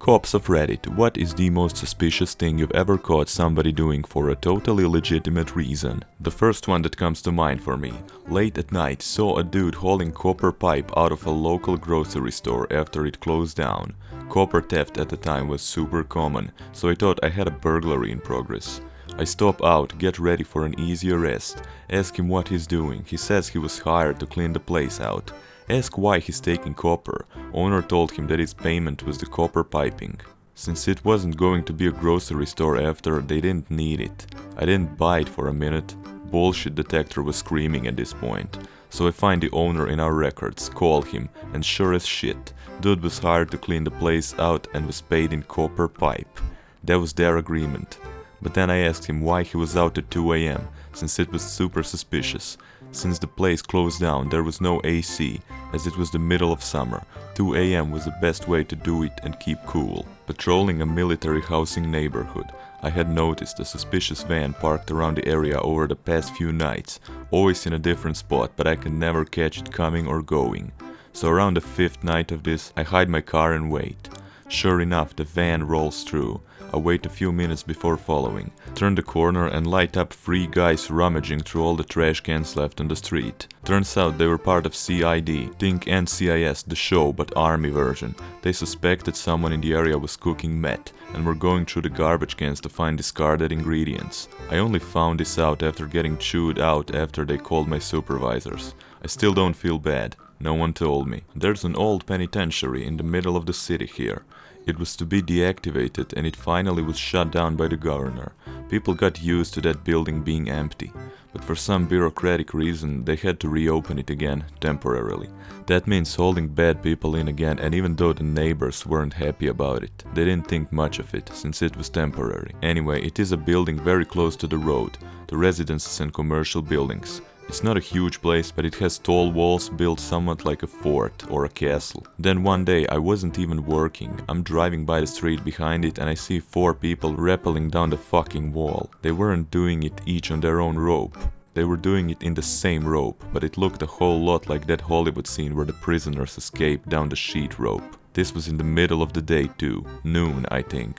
Cops of Reddit, what is the most suspicious thing you've ever caught somebody doing for a totally legitimate reason? The first one that comes to mind for me. Late at night, saw a dude hauling copper pipe out of a local grocery store after it closed down. Copper theft at the time was super common, so I thought I had a burglary in progress. I stop out, get ready for an easy arrest, ask him what he's doing. He says he was hired to clean the place out. Ask why he's taking copper. Owner told him that his payment was the copper piping. Since it wasn't going to be a grocery store after, they didn't need it. I didn't buy it for a minute. Bullshit detector was screaming at this point. So I find the owner in our records, call him, and sure as shit, dude was hired to clean the place out and was paid in copper pipe. That was their agreement. But then I asked him why he was out at 2 AM, since it was super suspicious. Since the place closed down, there was no AC, as it was the middle of summer. 2 AM was the best way to do it and keep cool. Patrolling a military housing neighborhood, I had noticed a suspicious van parked around the area over the past few nights, always in a different spot, but I could never catch it coming or going. So around the 5th night of this, I hide my car and wait. Sure enough, the van rolls through. I wait a few minutes before following, turn the corner and light up 3 guys rummaging through all the trash cans left on the street. Turns out they were part of CID, think NCIS, the show but army version. They suspected someone in the area was cooking meth and were going through the garbage cans to find discarded ingredients. I only found this out after getting chewed out after they called my supervisors. I still don't feel bad. No one told me. There's an old penitentiary in the middle of the city here. It was to be deactivated and it finally was shut down by the governor. People got used to that building being empty, but for some bureaucratic reason they had to reopen it again, temporarily. That means holding bad people in again, and even though the neighbors weren't happy about it, they didn't think much of it, since it was temporary. Anyway, it is a building very close to the road, to residences and commercial buildings. It's not a huge place, but it has tall walls built somewhat like a fort or a castle. Then one day I wasn't even working. I'm driving by the street behind it and I see 4 people rappelling down the fucking wall. They weren't doing it each on their own rope. They were doing it in the same rope, but it looked a whole lot like that Hollywood scene where the prisoners escape down the sheet rope. This was in the middle of the day too, noon I think.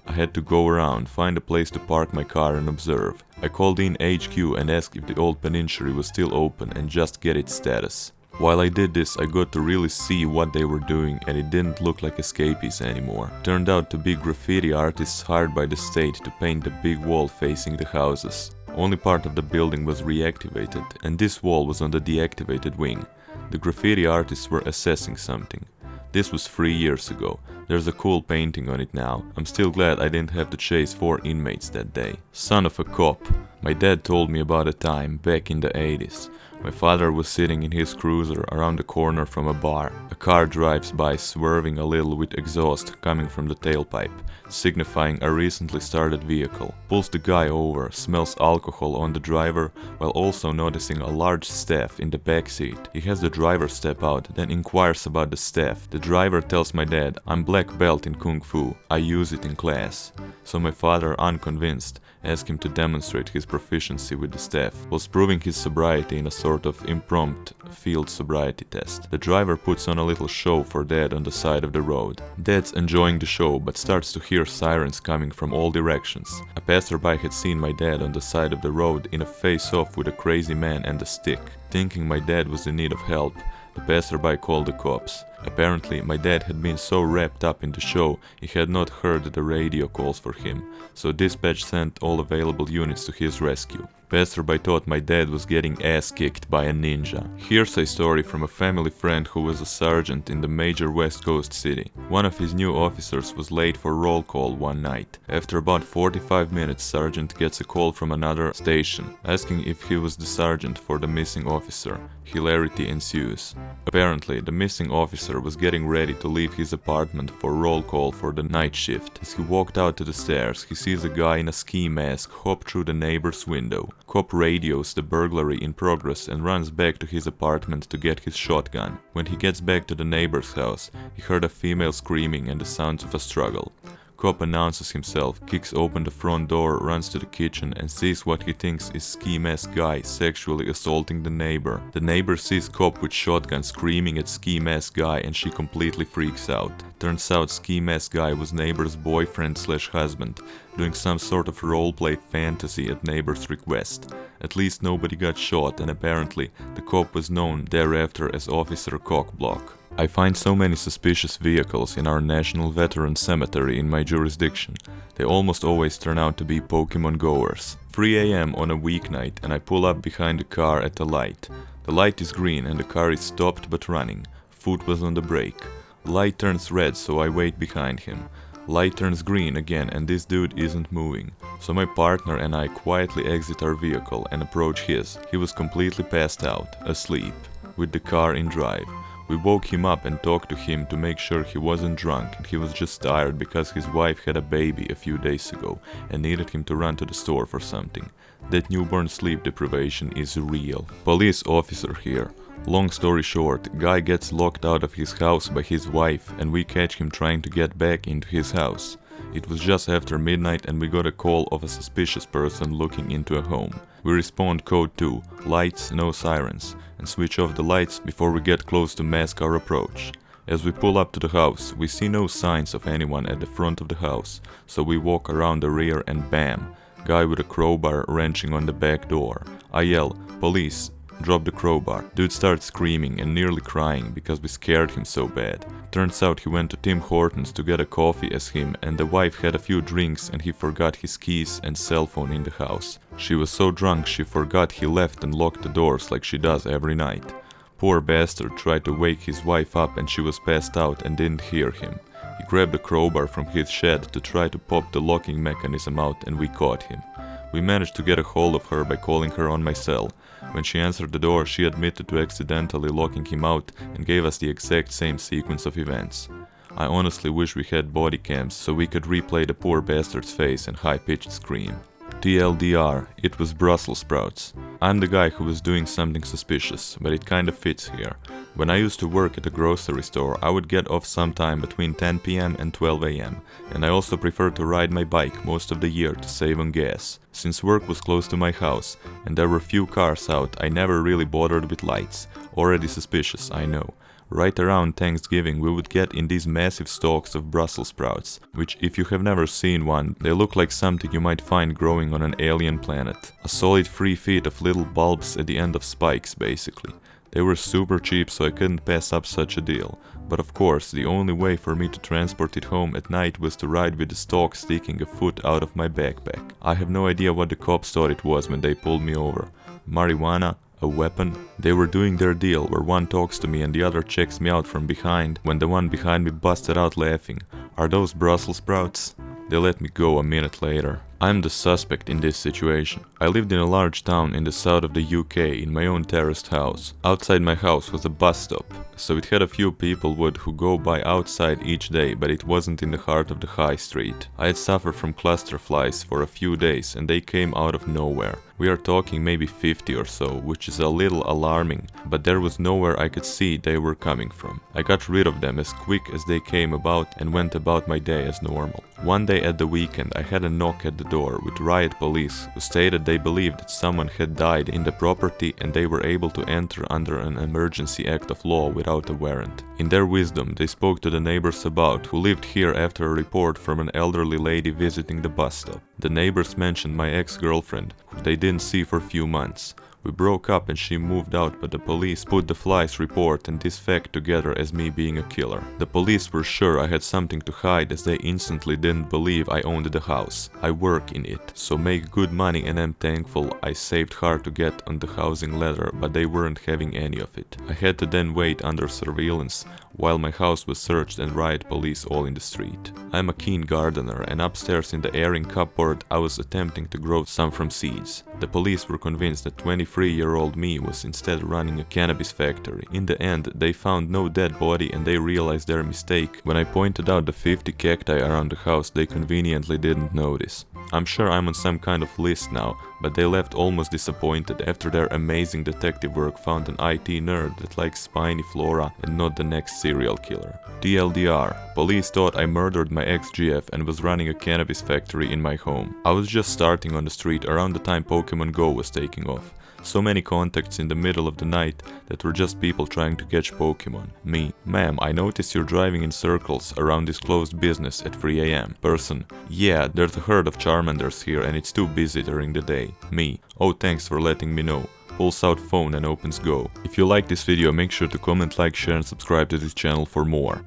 I had to go around, find a place to park my car and observe. I called in HQ and asked if the old penitentiary was still open and just get its status. While I did this, I got to really see what they were doing, and it didn't look like escapees anymore. Turned out to be graffiti artists hired by the state to paint the big wall facing the houses. Only part of the building was reactivated, and this wall was on the deactivated wing. The graffiti artists were assessing something. This was 3 years ago. There's a cool painting on it now. I'm still glad I didn't have to chase 4 inmates that day. Son of a cop. My dad told me about a time back in the 80s. My father was sitting in his cruiser around the corner from a bar. A car drives by, swerving a little with exhaust coming from the tailpipe, signifying a recently started vehicle. Pulls the guy over, smells alcohol on the driver, while also noticing a large staff in the back seat. He has the driver step out, then inquires about the staff. The driver tells my dad, "I'm black belt in Kung Fu, I use it in class." So my father, unconvinced, asked him to demonstrate his proficiency with the staff, whilst proving his sobriety in a sort of impromptu field sobriety test. The driver puts on a little show for Dad on the side of the road. Dad's enjoying the show, but starts to hear sirens coming from all directions. A passerby had seen my dad on the side of the road in a face-off with a crazy man and a stick. Thinking my dad was in need of help, the passerby called the cops. Apparently, my dad had been so wrapped up in the show, he had not heard the radio calls for him, so dispatch sent all available units to his rescue. Passerby thought my dad was getting ass kicked by a ninja. Here's a story from a family friend who was a sergeant in the major West Coast city. One of his new officers was late for roll call one night. After about 45 minutes, sergeant gets a call from another station, asking if he was the sergeant for the missing officer. Hilarity ensues. Apparently, the missing officer was getting ready to leave his apartment for roll call for the night shift. As he walked out to the stairs, he sees a guy in a ski mask hop through the neighbor's window. Cop radios the burglary in progress and runs back to his apartment to get his shotgun. When he gets back to the neighbor's house, he heard a female screaming and the sounds of a struggle. Cop announces himself, kicks open the front door, runs to the kitchen and sees what he thinks is ski mask guy sexually assaulting the neighbor. The neighbor sees Cop with shotgun screaming at ski mask guy and she completely freaks out. Turns out ski mask guy was neighbor's boyfriend/husband, doing some sort of roleplay fantasy at neighbor's request. At least nobody got shot and apparently the cop was known thereafter as Officer Cockblock. I find so many suspicious vehicles in our National Veteran Cemetery in my jurisdiction. They almost always turn out to be Pokemon goers. 3 AM on a weeknight and I pull up behind the car at the light. The light is green and the car is stopped but running. Foot was on the brake. Light turns red so I wait behind him. Light turns green again and this dude isn't moving. So my partner and I quietly exit our vehicle and approach his. He was completely passed out, asleep, with the car in drive. We woke him up and talked to him to make sure he wasn't drunk and he was just tired because his wife had a baby a few days ago and needed him to run to the store for something. That newborn sleep deprivation is real. Police officer here. Long story short, guy gets locked out of his house by his wife and we catch him trying to get back into his house. It was just after midnight and we got a call of a suspicious person looking into a home. We respond code 2, lights, no sirens, and switch off the lights before we get close to mask our approach. As we pull up to the house, we see no signs of anyone at the front of the house, so we walk around the rear and bam, guy with a crowbar wrenching on the back door. I yell, police, drop the crowbar. Dude starts screaming and nearly crying because we scared him so bad. Turns out he went to Tim Hortons to get a coffee as him and the wife had a few drinks and he forgot his keys and cell phone in the house. She was so drunk she forgot he left and locked the doors like she does every night. Poor bastard tried to wake his wife up and she was passed out and didn't hear him. He grabbed a crowbar from his shed to try to pop the locking mechanism out and we caught him. We managed to get a hold of her by calling her on my cell. When she answered the door, she admitted to accidentally locking him out and gave us the exact same sequence of events. I honestly wish we had body cams so we could replay the poor bastard's face and high-pitched scream. TLDR, it was Brussels sprouts. I'm the guy who was doing something suspicious, but it kinda fits here. When I used to work at a grocery store, I would get off sometime between 10 PM and 12 AM, and I also preferred to ride my bike most of the year to save on gas. Since work was close to my house, and there were few cars out, I never really bothered with lights. Already suspicious, I know. Right around Thanksgiving we would get in these massive stalks of Brussels sprouts, which if you have never seen one, they look like something you might find growing on an alien planet. A solid 3 feet of little bulbs at the end of spikes basically. They were super cheap so I couldn't pass up such a deal. But of course, the only way for me to transport it home at night was to ride with the stalk sticking a foot out of my backpack. I have no idea what the cops thought it was when they pulled me over. Marijuana? A weapon? They were doing their deal where one talks to me and the other checks me out from behind when the one behind me busted out laughing. Are those Brussels sprouts? They let me go a minute later. I'm the suspect in this situation. I lived in a large town in the south of the UK in my own terraced house. Outside my house was a bus stop, so it had a few people who go by outside each day, but it wasn't in the heart of the high street. I had suffered from cluster flies for a few days and they came out of nowhere. We are talking maybe 50 or so, which is a little alarming, but there was nowhere I could see they were coming from. I got rid of them as quick as they came about and went about my day as normal. One day at the weekend I had a knock at the door with riot police who stated they believed that someone had died in the property and they were able to enter under an emergency act of law without a warrant. In their wisdom, they spoke to the neighbors about who lived here after a report from an elderly lady visiting the bus stop. The neighbors mentioned my ex-girlfriend, who they didn't see for a few months. We broke up and she moved out, but the police put the flies report and this fact together as me being a killer. The police were sure I had something to hide as they instantly didn't believe I owned the house. I work in it, so make good money and am thankful I saved hard to get on the housing ladder, but they weren't having any of it. I had to then wait under surveillance while my house was searched and riot police all in the street. I'm a keen gardener and upstairs in the airing cupboard I was attempting to grow some from seeds. The police were convinced that 20 23-year-old me was instead running a cannabis factory. In the end, they found no dead body and they realized their mistake. When I pointed out the 50 cacti around the house, they conveniently didn't notice. I'm sure I'm on some kind of list now, but they left almost disappointed after their amazing detective work found an IT nerd that likes spiny flora and not the next serial killer. TLDR, police thought I murdered my ex-GF and was running a cannabis factory in my home. I was just starting on the street around the time Pokemon Go was taking off. So many contacts in the middle of the night that were just people trying to catch Pokemon. Me: ma'am, I noticed you're driving in circles around this closed business at 3 AM. Person: yeah, there's a herd of Charmanders here and it's too busy during the day. Me: oh, thanks for letting me know. Pulls out phone and opens Go. If you like this video, make sure to comment, like, share and subscribe to this channel for more.